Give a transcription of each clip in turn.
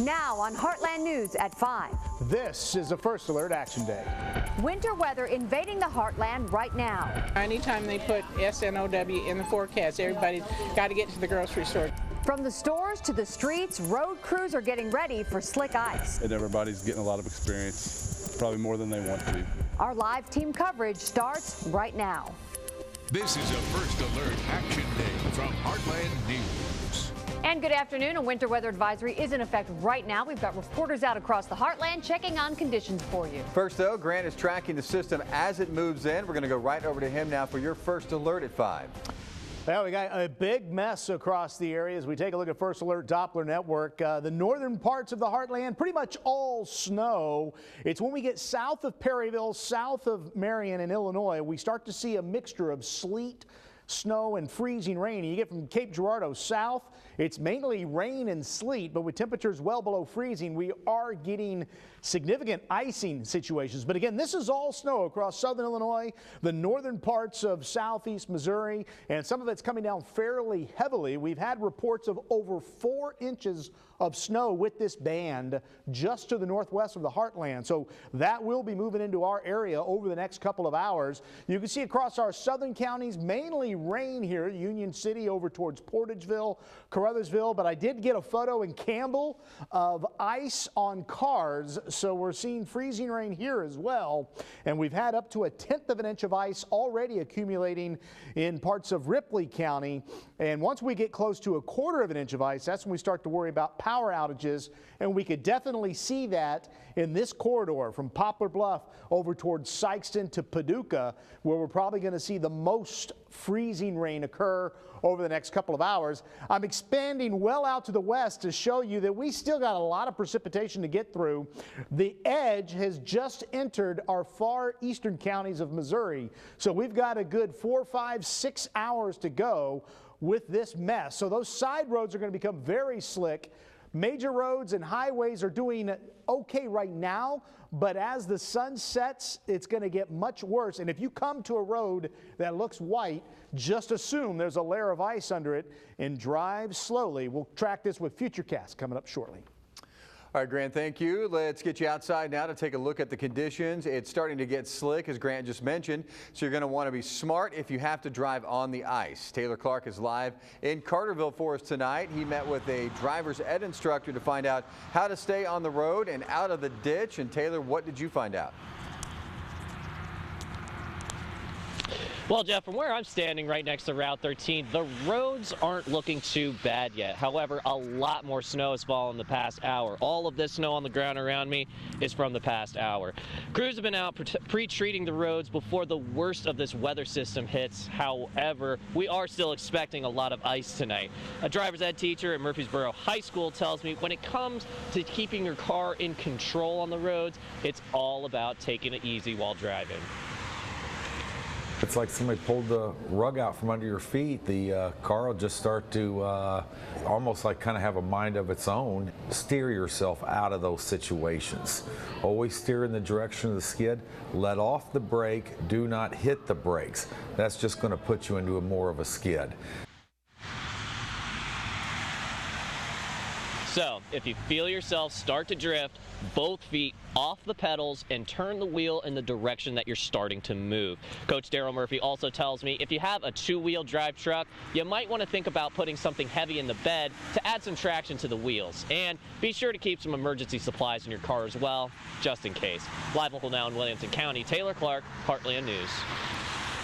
Now on Heartland News at 5. This is a First Alert Action Day. Winter weather invading the Heartland right now. Anytime they put SNOW in the forecast, everybody's got to get to the grocery store. From the stores to the streets, road crews are getting ready for slick ice. And everybody's getting a lot of experience, probably more than they want to. Our live team coverage starts right now. This is a First Alert Action Day from Heartland News. And good afternoon. A winter weather advisory is in effect right now. We've got reporters out across the Heartland checking on conditions for you. First, though, Grant is tracking the system as it moves in. We're going to go right over to him now for your First Alert at 5. Well, we got a big mess across the area as we take a look at First Alert Doppler Network. The northern parts of the Heartland, pretty much all snow. It's when we get south of Perryville, south of Marion in Illinois, we start to see a mixture of sleet, snow, and freezing rain. You get from Cape Girardeau south, it's mainly rain and sleet, but with temperatures well below freezing, we are getting significant icing situations. But again, this is all snow across southern Illinois, the northern parts of southeast Missouri, and some of it's coming down fairly heavily. We've had reports of over 4 inches of snow with this band just to the northwest of the Heartland. So that will be moving into our area over the next couple of hours. You can see across our southern counties, mainly rain here, Union City over towards Portageville, Caruthersville, but I did get a photo in Campbell of ice on cars. So we're seeing freezing rain here as well. And we've had up to 1/10 of an inch of ice already accumulating in parts of Ripley County. And once we get close to 1/4 of an inch of ice, that's when we start to worry about power outages. And we could definitely see that in this corridor from Poplar Bluff over towards Sykeston to Paducah, where we're probably going to see the most freezing rain occur over the next couple of hours. I'm expanding well out to the west to show you that we still got a lot of precipitation to get through. The edge has just entered our far eastern counties of Missouri. So we've got a good 4, 5, 6 hours to go with this mess. So those side roads are going to become very slick. Major roads and highways are doing okay right now, but as the sun sets, it's going to get much worse. And if you come to a road that looks white, just assume there's a layer of ice under it and drive slowly. We'll track this with Futurecast coming up shortly. All right, Grant, thank you. Let's get you outside now to take a look at the conditions. It's starting to get slick, as Grant just mentioned, so you're going to want to be smart if you have to drive on the ice. Taylor Clark is live in Carterville for us tonight. He met with a driver's ed instructor to find out how to stay on the road and out of the ditch. And Taylor, what did you find out? Well, Jeff, from where I'm standing right next to Route 13, the roads aren't looking too bad yet. However, a lot more snow has fallen the past hour. All of this snow on the ground around me is from the past hour. Crews have been out pre-treating the roads before the worst of this weather system hits. However, we are still expecting a lot of ice tonight. A driver's ed teacher at Murfreesboro High School tells me when it comes to keeping your car in control on the roads, it's all about taking it easy while driving. It's like somebody pulled the rug out from under your feet. The car will just start to almost like kind of have a mind of its own. Steer yourself out of those situations. Always steer in the direction of the skid. Let off the brake. Do not hit the brakes. That's just going to put you into more of a skid. So, if you feel yourself start to drift, both feet off the pedals and turn the wheel in the direction that you're starting to move. Coach Daryl Murphy also tells me if you have a 2-wheel drive truck, you might want to think about putting something heavy in the bed to add some traction to the wheels. And be sure to keep some emergency supplies in your car as well, just in case. Live local now in Williamson County, Taylor Clark, Heartland News.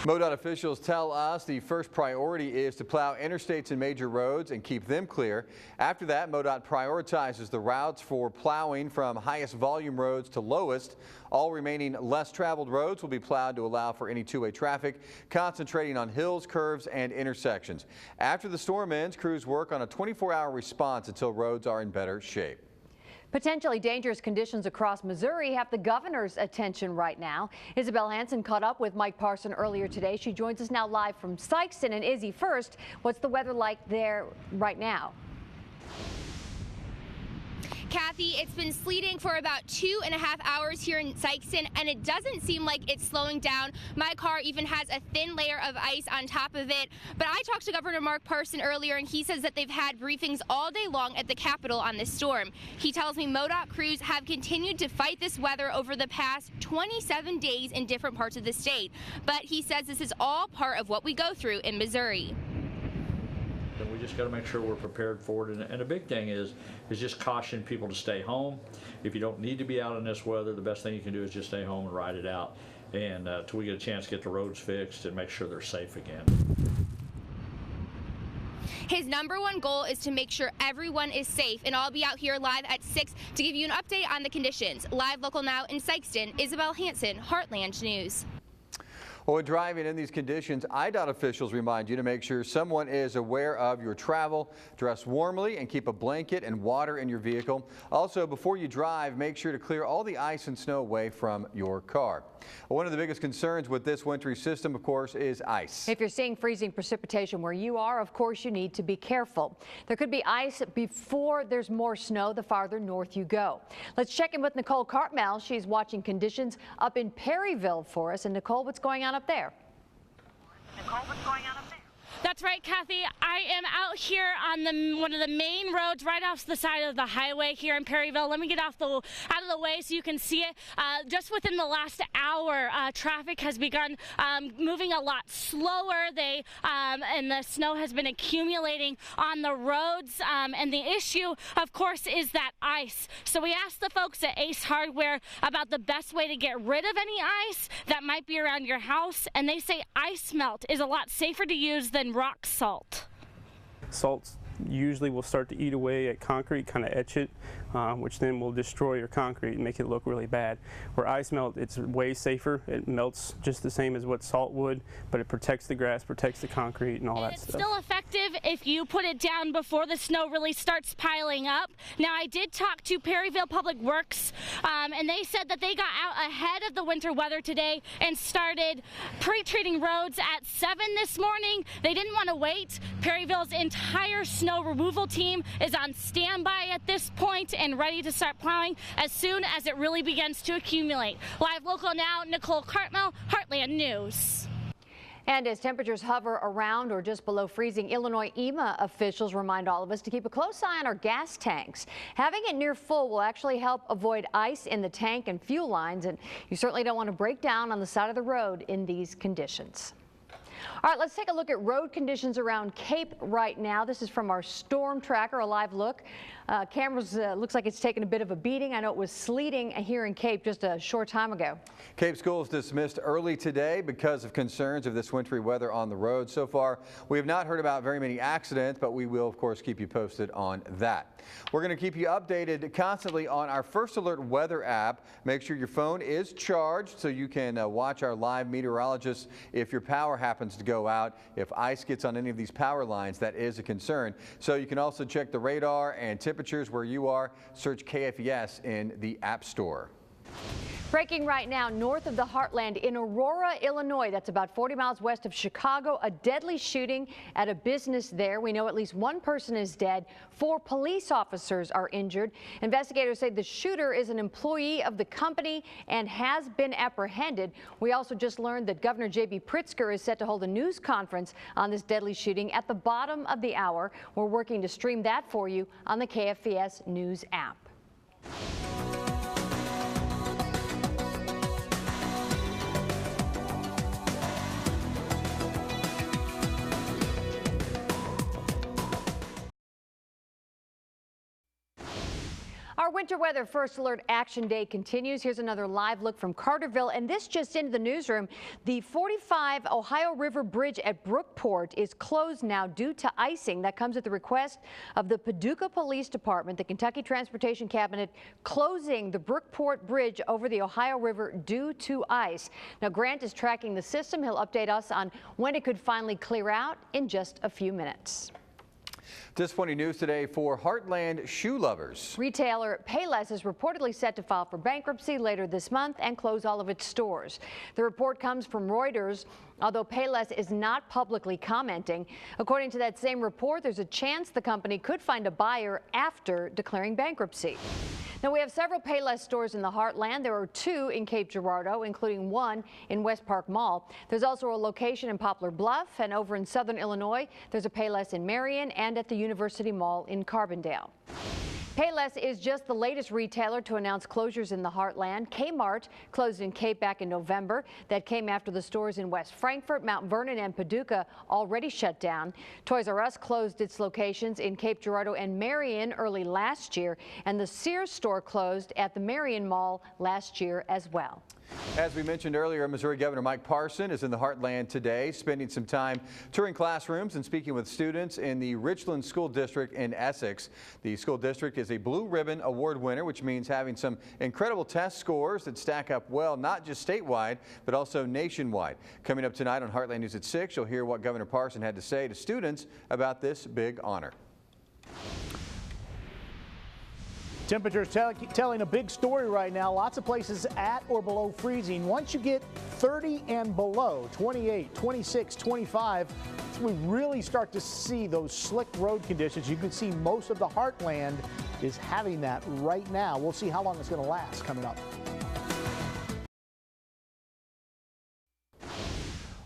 MoDOT officials tell us the first priority is to plow interstates and major roads and keep them clear. After that, MoDOT prioritizes the routes for plowing from highest volume roads to lowest. All remaining less traveled roads will be plowed to allow for any two-way traffic, concentrating on hills, curves, and intersections. After the storm ends, crews work on a 24-hour response until roads are in better shape. Potentially dangerous conditions across Missouri have the governor's attention right now. Isabel Hansen caught up with Mike Parson earlier today. She joins us now live from Sykeston. And Izzy, first, what's the weather like there right now? Kathy, it's been sleeting for about 2.5 hours here in Sikeston, and it doesn't seem like it's slowing down. My car even has a thin layer of ice on top of it. But I talked to Governor Mark Parson earlier, and he says that they've had briefings all day long at the Capitol on this storm. He tells me MoDOT crews have continued to fight this weather over the past 27 days in different parts of the state. But he says this is all part of what we go through in Missouri. And we just got to make sure we're prepared for it. And a big thing is just caution people to stay home. If you don't need to be out in this weather, the best thing you can do is just stay home and ride it out, and till we get a chance to get the roads fixed and make sure they're safe again. His #1 goal is to make sure everyone is safe, and I'll be out here live at 6 to give you an update on the conditions. Live local now in Sikeston, Isabel Hansen, Heartland News. Well, when driving in these conditions, IDOT officials remind you to make sure someone is aware of your travel, dress warmly, and keep a blanket and water in your vehicle. Also, before you drive, make sure to clear all the ice and snow away from your car. One of the biggest concerns with this wintry system, of course, is ice. If you're seeing freezing precipitation where you are, of course, you need to be careful. There could be ice before there's more snow the farther north you go. Let's check in with Nicole Cartmel. She's watching conditions up in Perryville for us. And Nicole, what's going on up there? That's right, Kathy. I am out here on one of the main roads right off the side of the highway here in Perryville. Let me get out of the way so you can see it. Just within the last hour, traffic has begun moving a lot slower. And the snow has been accumulating on the roads. And the issue, of course, is that ice. So we asked the folks at Ace Hardware about the best way to get rid of any ice that might be around your house. And they say ice melt is a lot safer to use than rock salt. Salts usually will start to eat away at concrete, kind of etch it, which then will destroy your concrete and make it look really bad. Where ice melt, it's way safer. It melts just the same as what salt would, but it protects the grass, protects the concrete, and all that stuff. It's still effective if you put it down before the snow really starts piling up. Now, I did talk to Perryville Public Works, and they said that they got out ahead of the winter weather today and started pre-treating roads at 7 this morning. They didn't want to wait. Perryville's entire snow removal team is on standby at this point and ready to start plowing as soon as it really begins to accumulate. Live local now, Nicole Cartmel, Heartland News. And as temperatures hover around or just below freezing, Illinois EMA officials remind all of us to keep a close eye on our gas tanks. Having it near full will actually help avoid ice in the tank and fuel lines, and you certainly don't want to break down on the side of the road in these conditions. All right, let's take a look at road conditions around Cape right now. This is from our storm tracker, a live look. Cameras looks like it's taken a bit of a beating. I know it was sleeting here in Cape just a short time ago. Cape schools dismissed early today because of concerns of this wintry weather on the road. So far, we have not heard about very many accidents, but we will, of course, keep you posted on that. We're going to keep you updated constantly on our First Alert weather app. Make sure your phone is charged so you can watch our live meteorologists if your power happens to go out. If ice gets on any of these power lines, that is a concern. So you can also check the radar and temperatures where you are. Search KFVS in the App Store. Breaking right now north of the Heartland in Aurora, Illinois. That's about 40 miles west of Chicago. A deadly shooting at a business there. We know at least one person is dead. 4 police officers are injured. Investigators say the shooter is an employee of the company and has been apprehended. We also just learned that Governor J.B. Pritzker is set to hold a news conference on this deadly shooting at the bottom of the hour. We're working to stream that for you on the KFVS News app. Our winter weather First Alert Action Day continues. Here's another live look from Carterville, and this just into the newsroom. The 45 Ohio River Bridge at Brookport is closed now due to icing. That comes at the request of the Paducah Police Department. The Kentucky Transportation Cabinet closing the Brookport Bridge over the Ohio River due to ice. Now, Grant is tracking the system. He'll update us on when it could finally clear out in just a few minutes. Disappointing news today for Heartland shoe lovers. Retailer Payless is reportedly set to file for bankruptcy later this month and close all of its stores. The report comes from Reuters, although Payless is not publicly commenting. According to that same report, there's a chance the company could find a buyer after declaring bankruptcy. Now, we have several Payless stores in the Heartland. There are 2 in Cape Girardeau, including 1 in West Park Mall. There's also a location in Poplar Bluff, and over in southern Illinois, there's a Payless in Marion and at the University Mall in Carbondale. Payless is just the latest retailer to announce closures in the Heartland. Kmart closed in Cape back in November. That came after the stores in West Frankfort, Mount Vernon, and Paducah already shut down. Toys R Us closed its locations in Cape Girardeau and Marion early last year, and the Sears store closed at the Marion Mall last year as well. As we mentioned earlier, Missouri Governor Mike Parson is in the Heartland today, spending some time touring classrooms and speaking with students in the Richland School District in Essex. The school district is a Blue Ribbon Award winner, which means having some incredible test scores that stack up well, not just statewide, but also nationwide. Coming up tonight on Heartland News at 6, you'll hear what Governor Parson had to say to students about this big honor. Temperatures telling a big story right now. Lots of places at or below freezing. Once you get 30 and below, 28, 26, 25, we really start to see those slick road conditions. You can see most of the Heartland is having that right now. We'll see how long it's going to last coming up.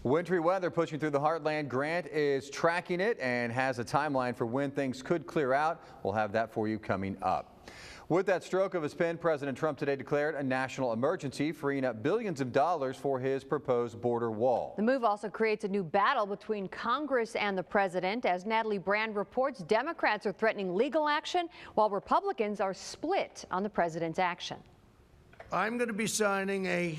Wintry weather pushing through the Heartland. Grant is tracking it and has a timeline for when things could clear out. We'll have that for you coming up. With that stroke of his pen, President Trump today declared a national emergency, freeing up billions of dollars for his proposed border wall. The move also creates a new battle between Congress and the president. As Natalie Brand reports, Democrats are threatening legal action, while Republicans are split on the president's action. I'm going to be signing a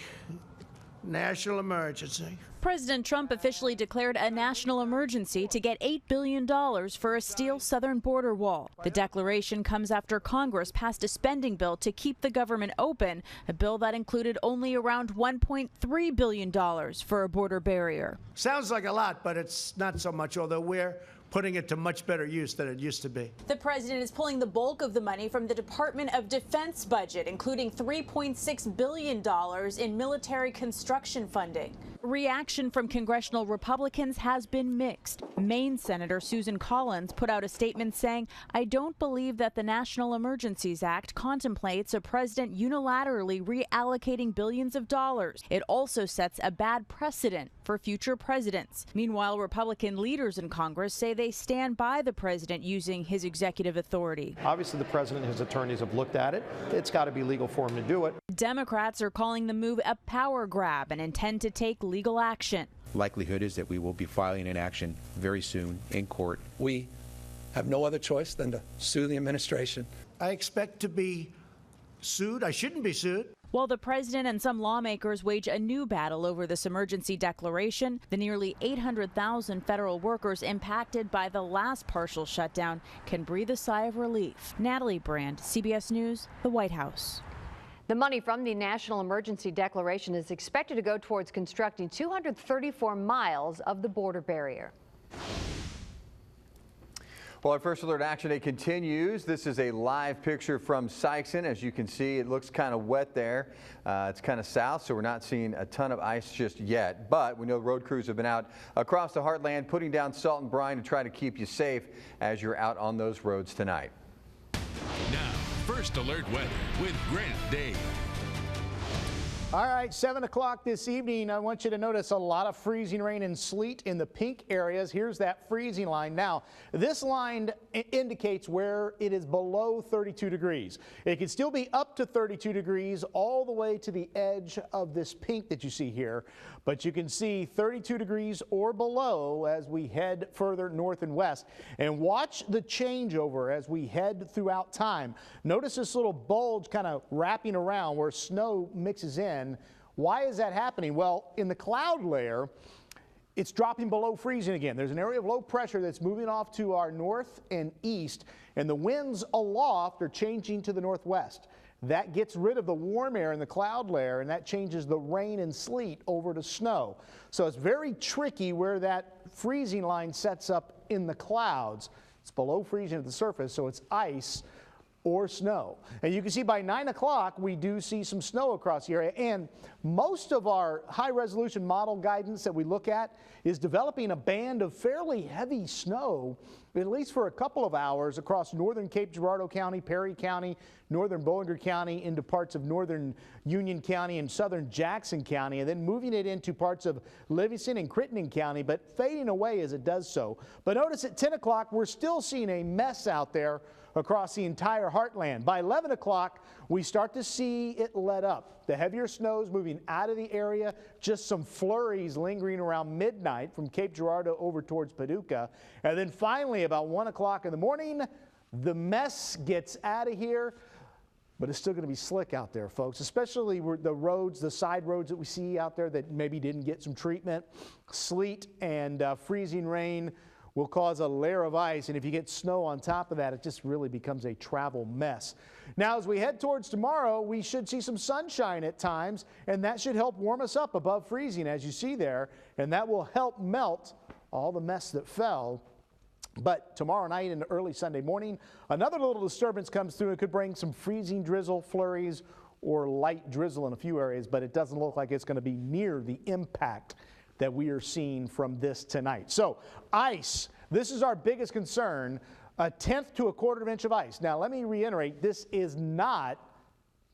national emergency. President Trump officially declared a national emergency to get $8 billion for a steel southern border wall. The declaration comes after Congress passed a spending bill to keep the government open, a bill that included only around $1.3 billion for a border barrier. Sounds like a lot, but it's not so much, although we're putting it to much better use than it used to be. The president is pulling the bulk of the money from the Department of Defense budget, including $3.6 billion in military construction funding. Reaction from congressional Republicans has been mixed. Maine Senator Susan Collins put out a statement saying, "I don't believe that the National Emergencies Act contemplates a president unilaterally reallocating billions of dollars. It also sets a bad precedent for future presidents." Meanwhile, Republican leaders in Congress say they stand by the president using his executive authority. Obviously, the president and his attorneys have looked at it. It's got to be legal for him to do it. Democrats are calling the move a power grab and intend to take legal action. Likelihood is that we will be filing an action very soon in court. We have no other choice than to sue the administration. I expect to be sued. I shouldn't be sued. While the president and some lawmakers wage a new battle over this emergency declaration, the nearly 800,000 federal workers impacted by the last partial shutdown can breathe a sigh of relief. Natalie Brand, CBS News, the White House. The money from the National Emergency Declaration is expected to go towards constructing 234 miles of the border barrier. Well, our First Alert Action Day continues. This is a live picture from Sikeston. As you can see, it looks kind of wet there. It's kind of south, so we're not seeing a ton of ice just yet. But we know road crews have been out across the Heartland putting down salt and brine to try to keep you safe as you're out on those roads tonight. Now, First Alert Weather with Grant Dave. All right, 7 o'clock this evening. I want you to notice a lot of freezing rain and sleet in the pink areas. Here's that freezing line. Now, this line indicates where it is below 32 degrees. It can still be up to 32 degrees all the way to the edge of this pink that you see here. But you can see 32 degrees or below as we head further north and west. And watch the changeover as we head throughout time. Notice this little bulge kind of wrapping around where snow mixes in. Why is that happening? Well, in the cloud layer, it's dropping below freezing again. There's an area of low pressure that's moving off to our north and east, and the winds aloft are changing to the northwest. That gets rid of the warm air in the cloud layer, and that changes the rain and sleet over to snow. So it's very tricky where that freezing line sets up in the clouds. It's below freezing at the surface, so it's ice or snow. And you can see by 9 o'clock, we do see some snow across the area. And most of our high-resolution model guidance that we look at is developing a band of fairly heavy snow, at least for a couple of hours, across northern Cape Girardeau County, Perry County, northern Bollinger County, into parts of northern Union County and southern Jackson County, and then moving it into parts of Livingston and Crittenden County, but fading away as it does so. But notice at 10 o'clock, we're still seeing a mess out there across the entire heartland. By 11 o'clock, we start to see it let up. The heavier snows moving out of the area, just some flurries lingering around midnight from Cape Girardeau over towards Paducah. And then finally, about 1 o'clock in the morning, the mess gets out of here. But it's still going to be slick out there, folks, especially the roads, the side roads that we see out there that maybe didn't get some treatment. Sleet and freezing rain will cause a layer of ice, and if you get snow on top of that, it just really becomes a travel mess. Now, as we head towards tomorrow, we should see some sunshine at times, and that should help warm us up above freezing, as you see there, and that will help melt all the mess that fell. But tomorrow night and early Sunday morning, another little disturbance comes through. It could bring some freezing drizzle, flurries, or light drizzle in a few areas, but it doesn't look like it's going to be near the impact that we are seeing from this tonight. So ice, this is our biggest concern, 1/10 to 1/4 inch of ice. Now let me reiterate, this is not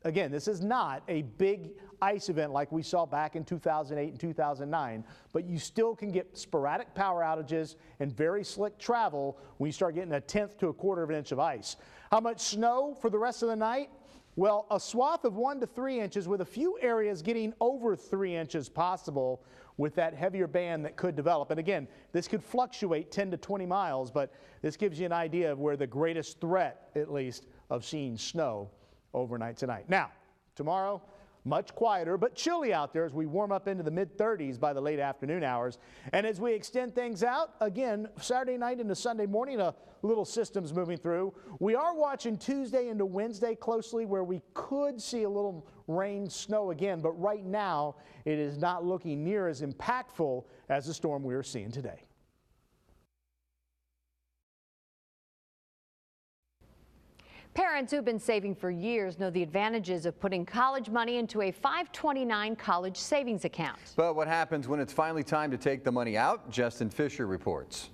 a big ice event like we saw back in 2008 and 2009, but you still can get sporadic power outages and very slick travel when you start getting 1/10 to 1/4 inch of ice. How much snow for the rest of the night? Well, a swath of 1 to 3 inches, with a few areas getting over 3 inches possible with that heavier band that could develop. And again, this could fluctuate 10 to 20 miles, but this gives you an idea of where the greatest threat, at least, of seeing snow overnight tonight. Now, tomorrow, much quieter but chilly out there as we warm up into the mid-30s by the late afternoon hours. And as we extend things out, again, Saturday night into Sunday morning, a little system's moving through. We are watching Tuesday into Wednesday closely, where we could see a little rain, snow again, but right now it is not looking near as impactful as the storm we are seeing today. Parents who've been saving for years know the advantages of putting college money into a 529 college savings account. But what happens when it's finally time to take the money out? Justin Fisher reports.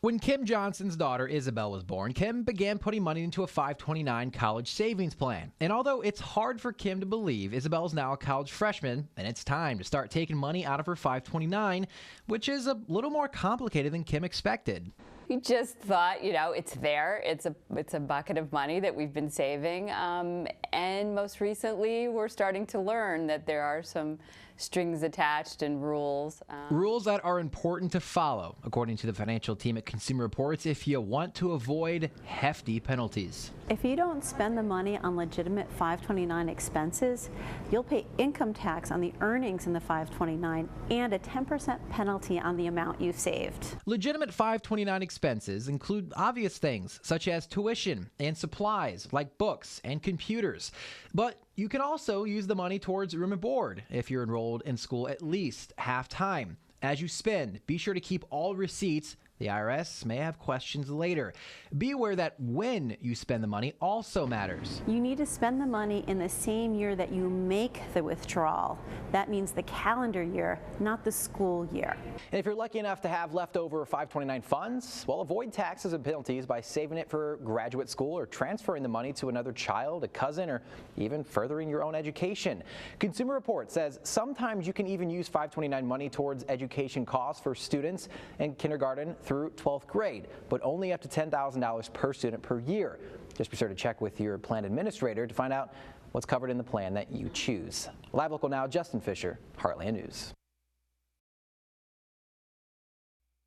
When Kim Johnson's daughter Isabel was born, Kim began putting money into a 529 college savings plan. And although it's hard for Kim to believe, Isabel is now a college freshman, and it's time to start taking money out of her 529, which is a little more complicated than Kim expected. We just thought, you know, it's there. It's a bucket of money that we've been saving. And most recently, we're starting to learn that there are some strings attached and rules. Rules that are important to follow, according to the financial team at Consumer Reports, if you want to avoid hefty penalties. If you don't spend the money on legitimate 529 expenses, you'll pay income tax on the earnings in the 529 and a 10% penalty on the amount you saved. Legitimate 529 expenses include obvious things such as tuition and supplies like books and computers. But you can also use the money towards room and board if you're enrolled in school at least half time. As you spend, be sure to keep all receipts. The IRS may have questions later. Be aware that when you spend the money also matters. You need to spend the money in the same year that you make the withdrawal. That means the calendar year, not the school year. And if you're lucky enough to have leftover 529 funds, well, avoid taxes and penalties by saving it for graduate school or transferring the money to another child, a cousin, or even furthering your own education. Consumer Reports says sometimes you can even use 529 money towards education costs for students in kindergarten through 12th grade, but only up to $10,000 per student per year. Just be sure to check with your plan administrator to find out what's covered in the plan that you choose. Live Local Now, Justin Fisher, Heartland News.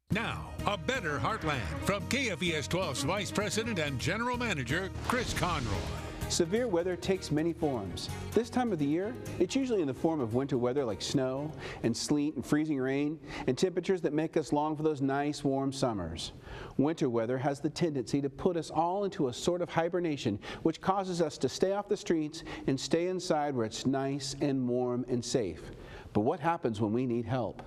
Now, a better Heartland from KFVS12's Vice President and General Manager, Chris Conroy. Severe weather takes many forms. This time of the year, it's usually in the form of winter weather like snow and sleet and freezing rain and temperatures that make us long for those nice warm summers. Winter weather has the tendency to put us all into a sort of hibernation, which causes us to stay off the streets and stay inside where it's nice and warm and safe. But what happens when we need help?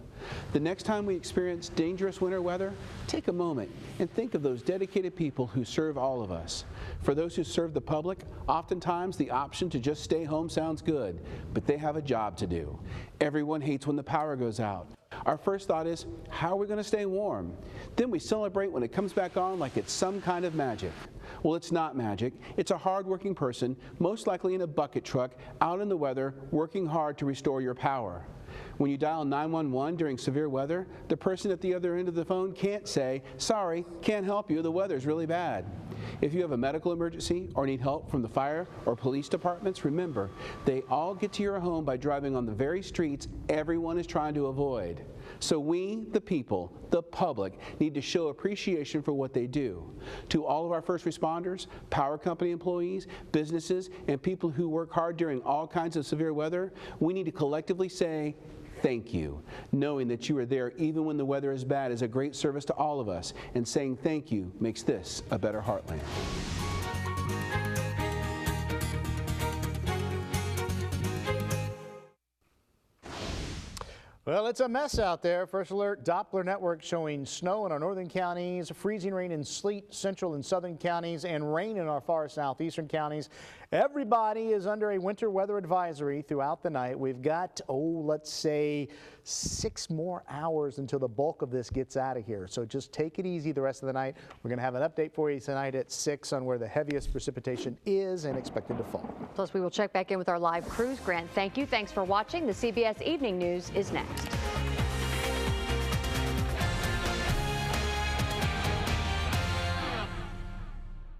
The next time we experience dangerous winter weather, take a moment and think of those dedicated people who serve all of us. For those who serve the public, oftentimes the option to just stay home sounds good, but they have a job to do. Everyone hates when the power goes out. Our first thought is, how are we going to stay warm? Then we celebrate when it comes back on like it's some kind of magic. Well, it's not magic. It's a hard-working person, most likely in a bucket truck, out in the weather, working hard to restore your power. When you dial 911 during severe weather, the person at the other end of the phone can't say, sorry, can't help you, the weather's really bad. If you have a medical emergency or need help from the fire or police departments, remember, they all get to your home by driving on the very streets everyone is trying to avoid. So we, the people, the public, need to show appreciation for what they do. To all of our first responders, power company employees, businesses, and people who work hard during all kinds of severe weather, we need to collectively say, thank you. Knowing that you are there even when the weather is bad is a great service to all of us, and saying thank you makes this a better Heartland. Well, it's a mess out there. First Alert Doppler Network showing snow in our northern counties, freezing rain and sleet central and southern counties, and rain in our far southeastern counties. Everybody is under a winter weather advisory throughout the night. We've got, let's say 6 more hours until the bulk of this gets out of here. So just take it easy the rest of the night. We're going to have an update for you tonight at 6 on where the heaviest precipitation is and expected to fall. Plus, we will check back in with our live crews. Grant, thank you. Thanks for watching. The CBS Evening News is next.